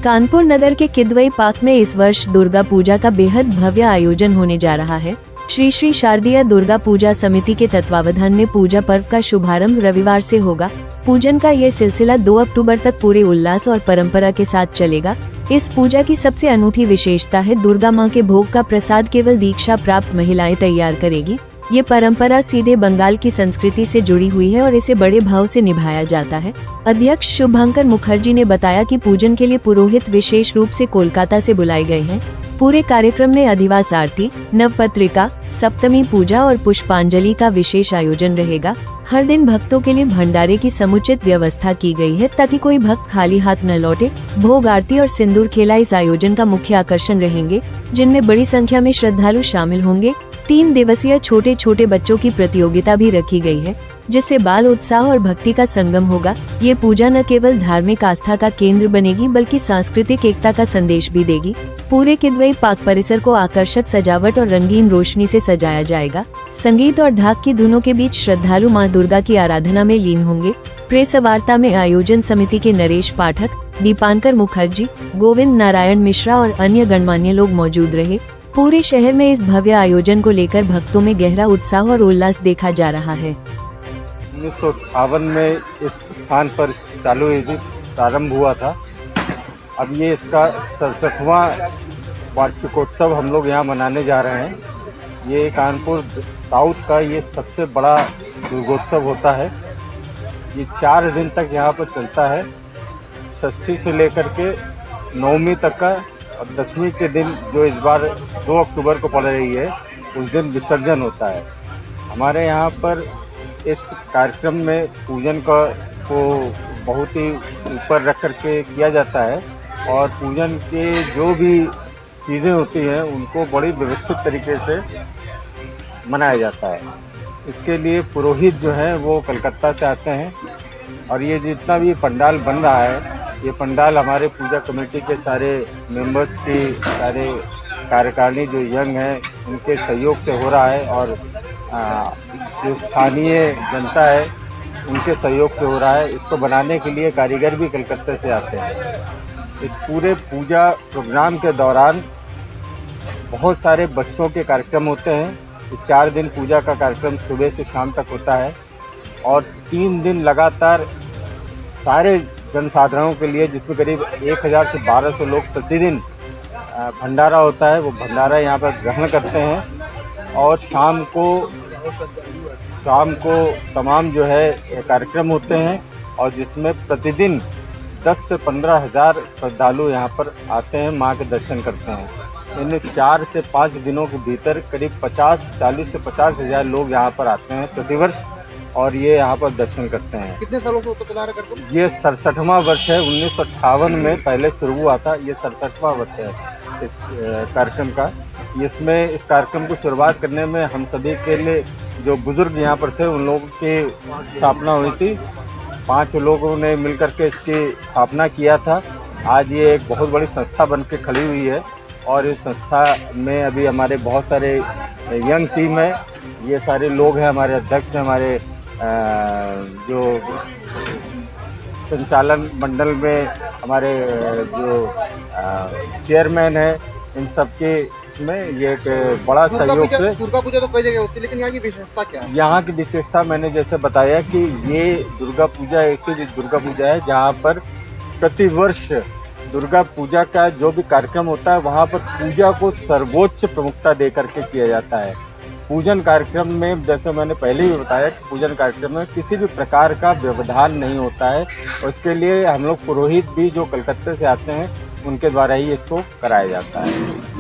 कानपुर नगर के किदवई पार्क में इस वर्ष दुर्गा पूजा का बेहद भव्य आयोजन होने जा रहा है। श्री श्री शारदीय दुर्गा पूजा समिति के तत्वावधान में पूजा पर्व का शुभारंभ रविवार से होगा। पूजन का ये सिलसिला 2 अक्टूबर तक पूरे उल्लास और परंपरा के साथ चलेगा। इस पूजा की सबसे अनूठी विशेषता है दुर्गा मां के भोग का प्रसाद केवल दीक्षा प्राप्त महिलाएं तैयार करेगी। ये परंपरा सीधे बंगाल की संस्कृति से जुड़ी हुई है और इसे बड़े भाव से निभाया जाता है। अध्यक्ष शुभंकर मुखर्जी ने बताया कि पूजन के लिए पुरोहित विशेष रूप से कोलकाता से बुलाए गए हैं। पूरे कार्यक्रम में अधिवास आरती, नवपत्रिका, सप्तमी पूजा और पुष्पांजलि का विशेष आयोजन रहेगा। हर दिन भक्तों के लिए भंडारे की समुचित व्यवस्था की गई है ताकि कोई भक्त खाली हाथ न लौटे। भोग आरती और सिंदूर खेला इस आयोजन का मुख्य आकर्षण रहेंगे, जिनमें बड़ी संख्या में श्रद्धालु शामिल होंगे। 3 दिवसीय छोटे छोटे बच्चों की प्रतियोगिता भी रखी गई है, जिससे बाल उत्साह और भक्ति का संगम होगा। ये पूजा न केवल धार्मिक आस्था का केंद्र बनेगी बल्कि सांस्कृतिक एकता का संदेश भी देगी। पूरे किदवई पार्क परिसर को आकर्षक सजावट और रंगीन रोशनी से सजाया जाएगा। संगीत और ढाक की धुनों के बीच श्रद्धालु मां दुर्गा की आराधना में लीन होंगे। प्रेस वार्ता में आयोजन समिति के नरेश पाठक, दीपांकर मुखर्जी, गोविंद नारायण मिश्रा और अन्य गणमान्य लोग मौजूद रहे। पूरे शहर में इस भव्य आयोजन को लेकर भक्तों में गहरा उत्साह और उल्लास देखा जा रहा है। 1958 में इस स्थान पर चालू प्रारंभ हुआ था। अब ये इसका 67वां वार्षिकोत्सव हम लोग यहाँ मनाने जा रहे हैं। ये कानपुर साउथ का ये सबसे बड़ा दुर्गोत्सव होता है। ये 4 दिन तक यहाँ पर चलता है। षष्ठी से लेकर के नवमी तक का, और 10वीं के दिन जो इस बार 2 अक्टूबर को पड़ रही है, उस दिन विसर्जन होता है। हमारे यहाँ पर इस कार्यक्रम में पूजन को बहुत ही ऊपर रख कर के किया जाता है और पूजन के जो भी चीज़ें होती हैं उनको बड़ी व्यवस्थित तरीके से मनाया जाता है। इसके लिए पुरोहित जो है वो कलकत्ता से आते हैं और ये जितना भी पंडाल बन रहा है, ये पंडाल हमारे पूजा कमेटी के सारे मेंबर्स की, सारे कार्यकारिणी जो यंग हैं उनके सहयोग से हो रहा है और जो स्थानीय जनता है उनके सहयोग से हो रहा है। इसको बनाने के लिए कारीगर भी कलकत्ता से आते हैं। इस पूरे पूजा प्रोग्राम के दौरान बहुत सारे बच्चों के कार्यक्रम होते हैं। 4 दिन पूजा का कार्यक्रम सुबह से शाम तक होता है और 3 दिन लगातार सारे जनसाधारणों के लिए, जिसमें करीब 1000 से 1200 लोग प्रतिदिन भंडारा होता है, वो भंडारा यहाँ पर ग्रहण करते हैं। और शाम को तमाम जो है कार्यक्रम होते हैं और जिसमें प्रतिदिन 10 से 15 हज़ार श्रद्धालु यहाँ पर आते हैं, माँ के दर्शन करते हैं। इन 4 से 5 दिनों के भीतर करीब 40 से 50 हज़ार लोग यहाँ पर आते हैं प्रतिवर्ष और ये यहाँ पर दर्शन करते हैं। कितने सालों से तो चला रहा है? ये 67वां वर्ष है। 1958 में पहले शुरू हुआ था। ये 67वां वर्ष है इस कार्यक्रम का। इसमें इस कार्यक्रम की शुरुआत करने में हम सभी के लिए जो बुजुर्ग यहाँ पर थे उन लोगों की स्थापना हुई थी। 5 लोगों ने मिलकर के इसकी स्थापना किया था। आज ये एक बहुत बड़ी संस्था बन के खड़ी हुई है और इस संस्था में अभी हमारे बहुत सारे यंग टीम है। ये सारे लोग हैं, हमारे अध्यक्ष, हमारे जो संचालन मंडल में हमारे जो चेयरमैन है, इन सब के इसमें ये एक बड़ा सहयोग से। दुर्गा पूजा तो कई जगह होती है, लेकिन यहाँ की विशेषता क्या है? यहाँ की विशेषता मैंने जैसे बताया कि ये दुर्गा पूजा ऐसी दुर्गा पूजा है जहाँ पर प्रतिवर्ष दुर्गा पूजा का जो भी कार्यक्रम होता है वहाँ पर पूजा को सर्वोच्च प्रमुखता दे करके किया जाता है। पूजन कार्यक्रम में, जैसे मैंने पहले भी बताया कि पूजन कार्यक्रम में किसी भी प्रकार का व्यवधान नहीं होता है और इसके लिए हम लोग पुरोहित भी जो कलकत्ते से आते हैं उनके द्वारा ही इसको कराया जाता है।